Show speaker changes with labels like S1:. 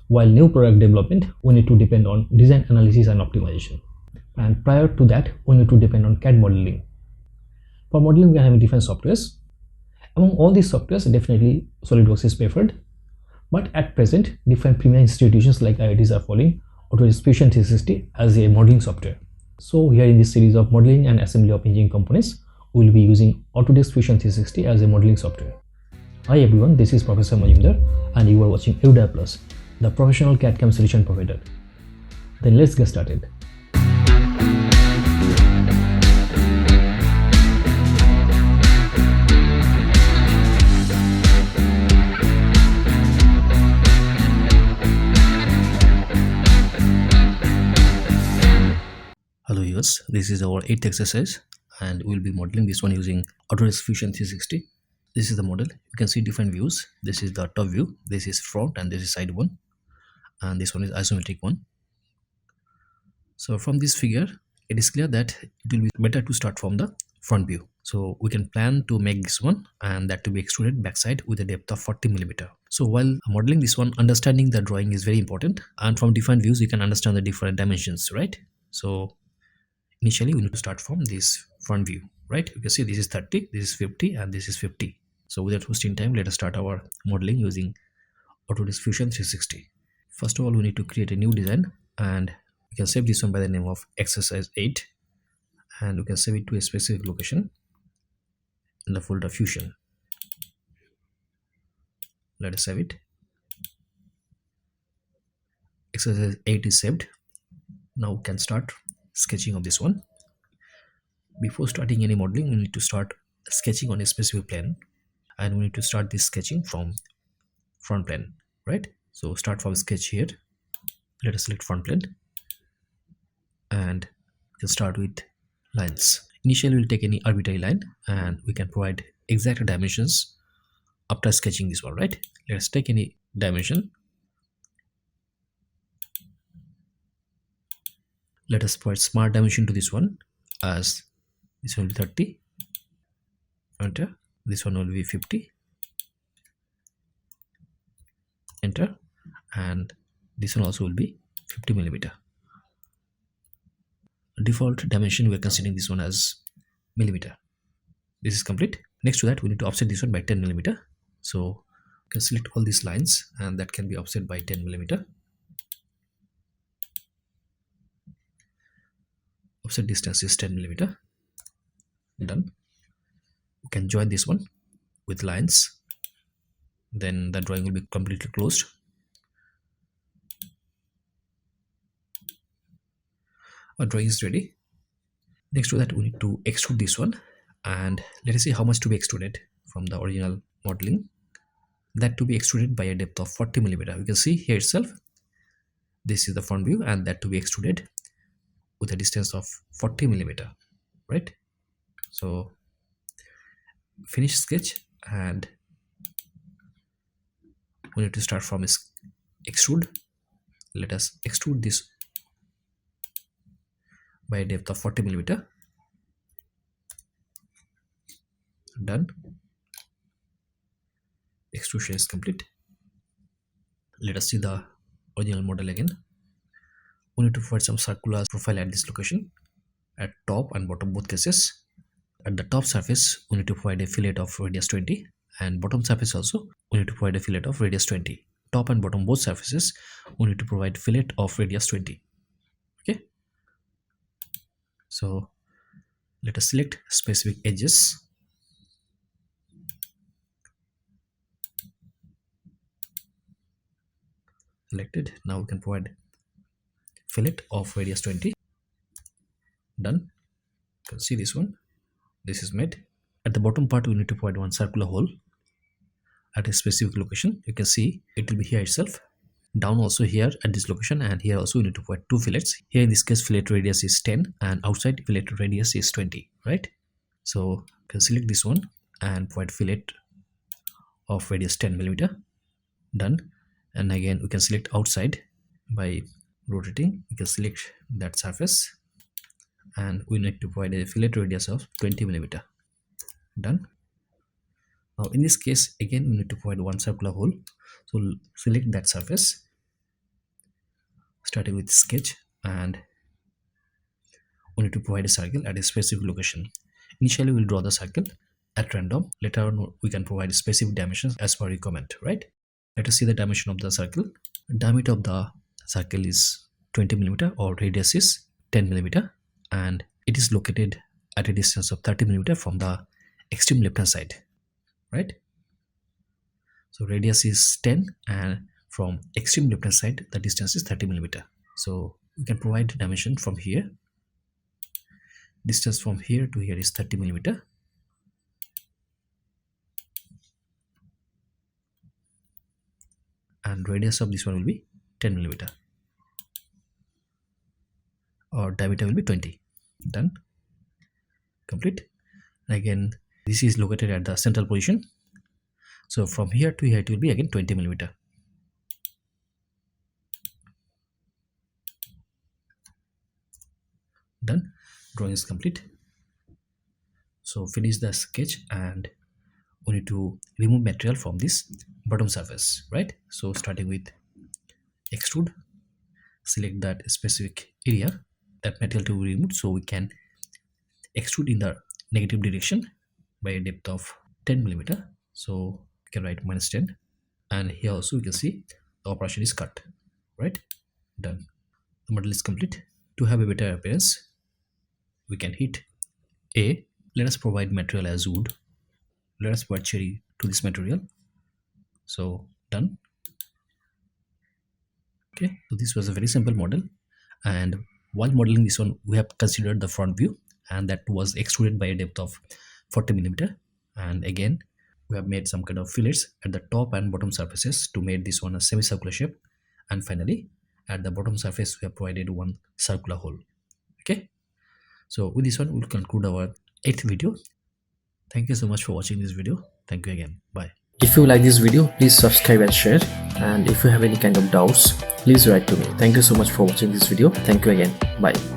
S1: while new product development, we need to depend on design analysis and optimization. And prior to that, we need to depend on CAD modeling. For modeling, we are having different softwares. Among all these softwares, definitely SolidWorks is preferred. But at present, different premier institutions like IITs are following Autodesk Fusion 360 as a modeling software. So here in this series of modeling and assembly of engineering components, we will be using Autodesk Fusion 360 as a modeling software. Hi everyone, this is Professor Majumdar and you are watching ERUDIRE Plus, the professional CAD/CAM solution provider. Then let's get started. Hello viewers, this is our 8th exercise and we'll be modeling this one using Autodesk Fusion 360. This is the model. You can see different views. This is the top view, this is front, and this is side one, and this one is isometric one. So from this figure, it is clear that it will be better to start from the front view. So we can plan to make this one and that to be extruded backside with a depth of 40 mm. So while modeling this one, understanding the drawing is very important, and from different views you can understand the different dimensions, right? So initially we need to start from this front view, right? You can see this is 30, this is 50, and this is 50. So without wasting time, let us start our modeling using Autodesk Fusion 360. First of all, we need to create a new design, and we can save this one by the name of exercise 8, and we can save it to a specific location in the folder Fusion. Let us save it. Exercise 8 is saved. Now we can start sketching of this one. Before starting any modeling, we need to start sketching on a specific plane, and we need to start this sketching from front plane, right? So start from sketch here. Let us select front plane and we can start with lines. Initially we'll take any arbitrary line and we can provide exact dimensions after sketching this one, right? Let us take any dimension. Let us provide smart dimension to this one, as this will be 30. Enter. This one will be 50. Enter. And this one also will be 50 mm. Default dimension, we are considering this one as millimeter. This is complete. Next to that, we need to offset this one by 10 mm. So you can select all these lines and that can be offset by 10 mm. Offset distance is 10 mm. Done. You can join this one with lines, then the drawing will be completely closed. Our drawing is ready. Next to that, we need to extrude this one, and let us see how much to be extruded from the original modeling. That to be extruded by a depth of 40 mm. You can see here itself, this is the front view, and that to be extruded with a distance of 40 mm, right? So finish sketch, and we need to start from extrude. Let us extrude this by a depth of 40 mm. Done. Extrusion is complete. Let us see the original model again. We need to provide some circular profile at this location, at top and bottom both cases. At the top surface, we need to provide a fillet of radius 20, and bottom surface also we need to provide a fillet of radius 20. Top and bottom both surfaces, we need to provide fillet of radius 20. Okay. So let us select specific edges. Selected. Now we can provide fillet of radius 20. Done. You can see this one. This is made. At the bottom part, we need to provide one circular hole at a specific location. You can see it will be here itself. Down also here at this location, and here also we need to provide two fillets. Here in this case, fillet radius is 10 and outside fillet radius is 20, right? So you can select this one and provide fillet of radius 10 mm. Done. And again we can select outside by rotating. We can select that surface and we need to provide a fillet radius of 20 mm. Done. Now in this case again we need to provide one circular hole, so select that surface Starting with sketch, and we need to provide a circle at a specific location. Initially we'll draw the circle at random. Later on we can provide specific dimensions as per requirement, right? Let us see the dimension of the circle. Diameter of the circle is 20 millimeter, or radius is 10 millimeter, and it is located at a distance of 30 millimeter from the extreme left hand side, right? So radius is 10, and from extreme left hand side the distance is 30 millimeter. So we can provide dimension from here. Distance from here to here is 30 millimeter, and radius of this one will be 10 millimeter, or diameter will be 20. Done. Complete. And again, this is located at the central position, so from here to here it will be again 20 millimeter. Done. Drawing is complete. So finish the sketch, and we need to remove material from this bottom surface, right? So starting with extrude, select that specific area that material to be removed, so we can extrude in the negative direction by a depth of 10 millimeter. So we can write -10, and here also you can see the operation is cut, right? Done. The model is complete. To have a better appearance, we can hit A. Let us provide material as wood. Let us provide cherry to this material. So done. Okay, so this was a very simple model, and while modeling this one we have considered the front view, and that was extruded by a depth of 40 millimeter. And again we have made some kind of fillets at the top and bottom surfaces to make this one a semicircular shape, and finally at the bottom surface we have provided one circular hole. Okay, so with this one we'll conclude our 8th video. Thank you so much for watching this video. Thank you again. Bye. If you like this video, please subscribe and share, and if you have any kind of doubts, please write to me. Thank you so much for watching this video. Thank you again. Bye.